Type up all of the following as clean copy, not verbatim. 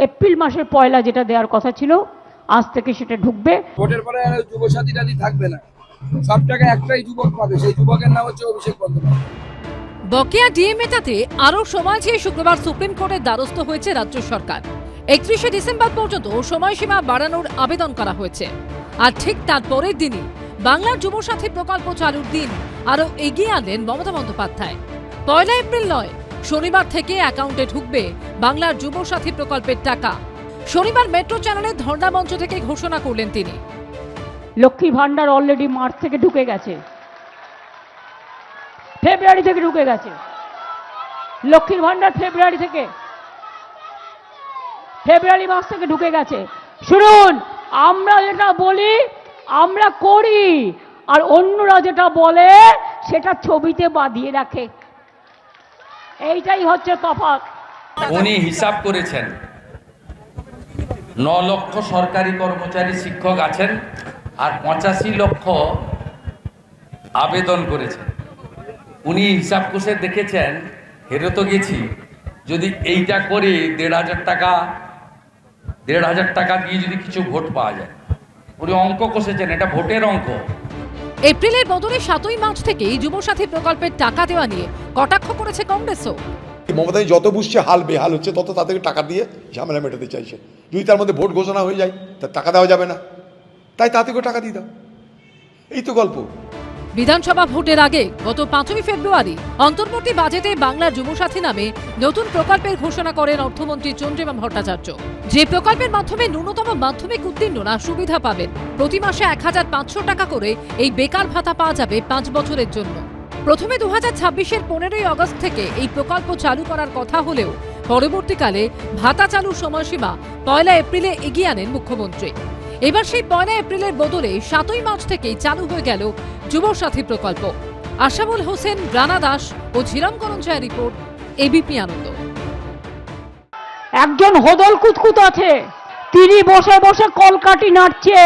April মাসের পয়লা যেটা দেওয়ার কথা ছিল আজ থেকে সেটা ঢুকবে। ভোটের পরে যুবসাথী টাথী থাকবে না, সব টাকা একটাই যুবক পাবে, সেই যুবকের নাম হচ্ছে অভিষেক বন্দ্যোপাধ্যায়। বকেয়া ডিএ মেটাতে আরও সময় চেয়ে শুক্রবার সুপ্রিম কোর্টের দ্বারস্থ হয়েছে রাজ্য সরকার। 31শে ডিসেম্বর পর্যন্ত সময়সীমা বাড়ানোর আবেদন করা হয়েছে। আর ঠিক তার পরের দিনই বাংলার যুবসাথী প্রকল্প চালুর দিন আরও এগিয়ে আনলেন মমতা বন্দ্যোপাধ্যায়। 1 এপ্রিল নয়, শনিবার থেকে অ্যাকাউন্টে ঢুকবে বাংলার যুবসাথী প্রকল্পের টাকা। শনিবার মেট্রো চ্যানেলের ধর্ণা মঞ্চ থেকে ঘোষণা করলেন তিনি। লক্ষ্মী ভান্ডার অলরেডি মার্চ থেকে ঢুকে গেছে, ফেব্রুয়ারি থেকে ঢুকে গেছে। লক্ষ্মীর ভান্ডার ফেব্রুয়ারি মাস থেকে ঢুকে গেছে। শুনুন, আমরা যেটা বলি আমরা করি, আর অন্যরা যেটা বলে সেটা ছবিতে বাঁধিয়ে রাখে, এইটাই হচ্ছে তফাৎ। উনি হিসাব করেছেন 9 লক্ষ সরকারি কর্মচারী শিক্ষক আছেন আর 85 লক্ষ আবেদন করেছেন। উনি হিসাব কষে দেখেছেন, হেরে তো গেছি, যদি এইটা করে 1,500 টাকা দিয়ে যদি কিছু ভোট পাওয়া যায়। উনি অঙ্ক কষেছেন, এটা ভোটের অঙ্ক। এপ্রিলের বদলে 7ই মার্চ থেকেই যুবসাথী প্রকল্পের টাকা দেওয়া নিয়ে কটাক্ষ করেছে কংগ্রেসও। মমতা যত বুঝছে হাল বেহাল হচ্ছে, তত তাদেরকে টাকা দিয়ে ঝামেলা মেটাতে চাইছে। যদি তার মধ্যে ভোট ঘোষণা হয়ে যায়, তার টাকা দেওয়া যাবে না, তাই তাদেরকে টাকা দিয়ে দাও, এই তো গল্প। বিধানসভা ভোটের আগে গত 5ই ফেব্রুয়ারি অন্তর্বর্তী বাজেটে বাংলার যুবসাথী নামে নতুন প্রকল্পের ঘোষণা করেন অর্থমন্ত্রী চন্দ্রিমা ভট্টাচার্য। যে প্রকল্পের মাধ্যমে ন্যূনতম মাধ্যমিক উত্তীর্ণরা সুবিধা পাবেন। প্রতি মাসে 1,500 টাকা করে এই বেকার ভাতা পাওয়া যাবে 5 বছরের জন্য। প্রথমে 2026-এর 15ই আগস্ট থেকে এই প্রকল্প চালু করার কথা হলেও পরবর্তীকালে ভাতা চালুর সময়সীমা 1 এপ্রিলে এগিয়ে আনেন মুখ্যমন্ত্রী। এবার সেই 1 এপ্রিলের বদলে 7ই মার্চ থেকেই চালু হয়ে গেল যুবসাথী প্রকল্প। আশাবুল হোসেন, রানা দাস ও ঝিরাম করঞ্জায় রিপোর্ট, এবিপি আনন্দ। একজন হোদল কুতকুত আছে, তিনি বসে বসে কলকাঠি নাড়ছে।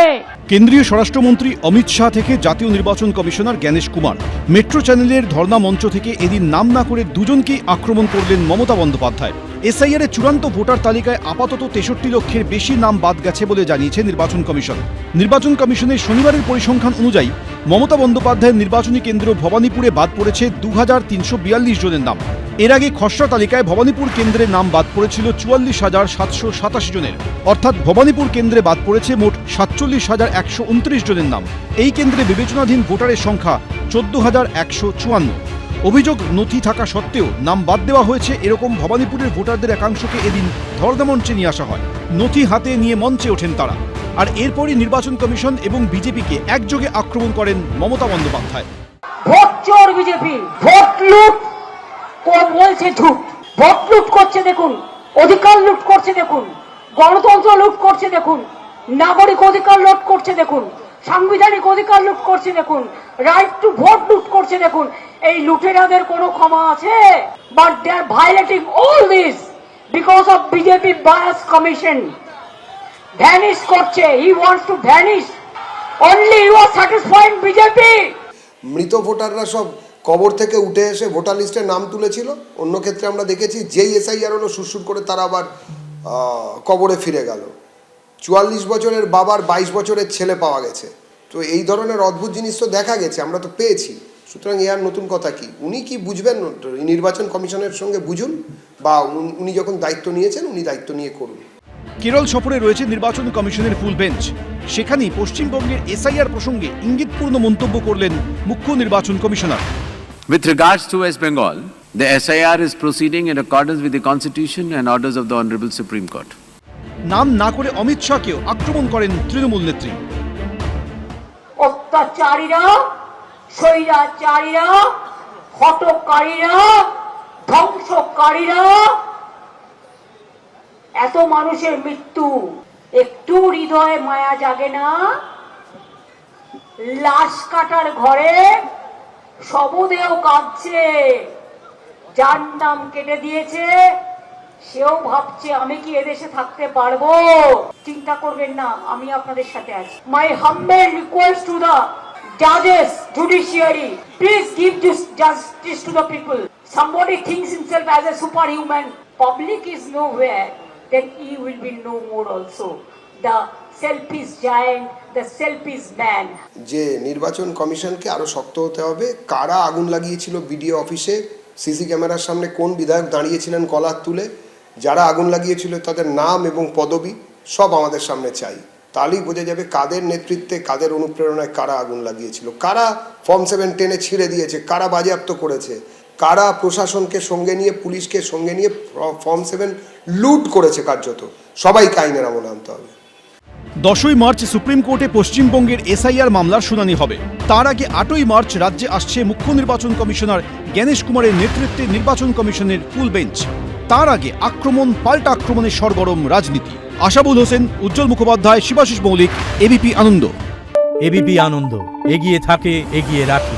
কেন্দ্রীয় স্বরাষ্ট্রমন্ত্রী অমিত শাহ থেকে জাতীয় নির্বাচন কমিশনার জ্ঞানেশ কুমার, মেট্রো চ্যানেলের ধর্ণা মঞ্চ থেকে এদিন নাম না করে দুজনকেই আক্রমণ করলেন মমতা বন্দ্যোপাধ্যায়। এসআইআর এর চূড়ান্ত ভোটার তালিকায় আপাতত 63 লক্ষের বেশি নাম বাদ গেছে বলে জানিয়েছে নির্বাচন কমিশন। নির্বাচন কমিশনের শনিবারের পরিসংখ্যান অনুযায়ী মমতা বন্দ্যোপাধ্যায়ের নির্বাচনী কেন্দ্র ভবানীপুরে বাদ পড়েছে 2342 জনের নাম। এর আগে খসড়া তালিকায় ভবানীপুর কেন্দ্রের নাম বাদ পড়েছিল 44,787 জনের, অর্থাৎ ভবানীপুর কেন্দ্রে বাদ পড়েছে মোট 47,129 জনের নাম। এই কেন্দ্রে বিবেচনাধীন ভোটারের সংখ্যা 14,154। অভিযোগ নথি থাকা সত্ত্বেও নাম বাদ দেওয়া হয়েছে এরকম ভবানীপুরের ভোটারদের একাংশকে এদিন ধর্ণা মঞ্চে নিয়ে আসা হয়। নথি হাতে নিয়ে মঞ্চে ওঠেন তারা। আর এরপরই নির্বাচন কমিশন এবং বিজেপিকে একযোগে আক্রমণ করেন মমতা বন্দ্যোপাধ্যায়। ভোট চোর বিজেপি, ভোট লুট বলছে ঝুট, ভোট লুট করছে দেখুন, অধিকার লুট করছে দেখুন, গণতন্ত্র লুট করছে দেখুন, নাগরিক অধিকার লুট করছে দেখুন, সাংবিধানিক অধিকার লুট করছে দেখুন, রাইট টু ভোট লুট করছে দেখুন। এই লুটেরাদের কোনো ক্ষমা আছে? But they are violating all this because of BJP bias commission. Vanish করছে, he wants to vanish, only you are satisfying BJP. মৃত ভোটাররা সব কবর থেকে উঠে এসে ভোটার লিস্টে নাম তুলেছিল। অন্য ক্ষেত্রে আমরা দেখেছি যেই এসআইআর হলো সুরসুর করে তারা আবার কবরে ফিরে গেল। 44 বছরের বাবার 22 বছরের ছেলে পাওয়া গেছে। তো এই ধরনের অদ্ভুত জিনিস তো দেখা গেছে, আমরা তো পেয়েছি। সুতরাং এর নতুন কথা কি? উনি কি বুঝবেন? নির্বাচন কমিশনের সঙ্গে বুঝুন, বা উনি যখন দায়িত্ব নিয়েছেন উনি দায়িত্ব নিয়ে করুন। কেরল সফরে রয়েছে নির্বাচন কমিশনের ফুল বেঞ্চ। সেখানেই পশ্চিমবঙ্গের এসআইআর প্রসঙ্গে ইঙ্গিতপূর্ণ মন্তব্য করলেন মুখ্য নির্বাচন commissioner. With regards to West Bengal, the SIR is proceeding in accordance with the Constitution and orders of the Honorable Supreme Court. নাম না করে অমিত শাহকেও আক্রমণ করেন তৃণমূল নেত্রী। অত্যাচারীরা, স্বৈরাচারীরা, হটকারীরা, ধ্বংসকারীরা, এত মানুষের মৃত্যু, একটু হৃদয়ে মায়া জাগে না? লাশ কাটার ঘরে শবদেহ কাঁদছে, যার নাম কেটে দিয়েছে সেও ভাবছে আমি কি এদেশে থাকতে পারবো। চিন্তা করবেন না, আমি আপনাদের সাথে আছি। My humble request to the জাজেস, judiciary, please give this justice to the people. Somebody thinks himself as a superhuman. Public is nowhere. then he will be no more also. The selfish giant, the selfish man. যে নির্বাচন কমিশনকে আরো শক্ত হতে হবে। কারা আগুন লাগিয়েছিল বিডিও অফিসে, সিসি ক্যামেরার সামনে কোন বিধায়ক দাঁড়িয়েছিলেন কলার তুলে, যারা আগুন লাগিয়েছিল তাদের নাম এবং পদবি সব আমাদের সামনে চাই। তাহলেই বোঝা যাবে কাদের নেতৃত্বে, কাদের অনুপ্রেরণায় কারা আগুন লাগিয়েছিল, কারা ফর্ম 7 টেনে ছিঁড়ে দিয়েছে, কারা বাজেয়াপ্ত করেছে, কারা প্রশাসনকে সঙ্গে নিয়ে, পুলিশকে সঙ্গে নিয়ে ফর্ম 7 লুট করেছে কার্যত। সবাইকে আইনের আমলে আনতে হবে। 10ই মার্চ সুপ্রিম কোর্টে পশ্চিমবঙ্গের এসআইআর মামলার শুনানি হবে। তার আগে 8ই মার্চ রাজ্যে আসছে মুখ্য নির্বাচন কমিশনার জ্ঞানেশ কুমারের নেতৃত্বে নির্বাচন কমিশনের ফুল বেঞ্চ। তার আগে আক্রমণ পাল্টা আক্রমণের সরগরম রাজনীতি। আশাবুল হোসেন, উজ্জ্বল মুখোপাধ্যায়, শিবাশিস মৌলিক, এবিপি আনন্দ। এবিপি আনন্দ, এগিয়ে থাকে, এগিয়ে রাখে।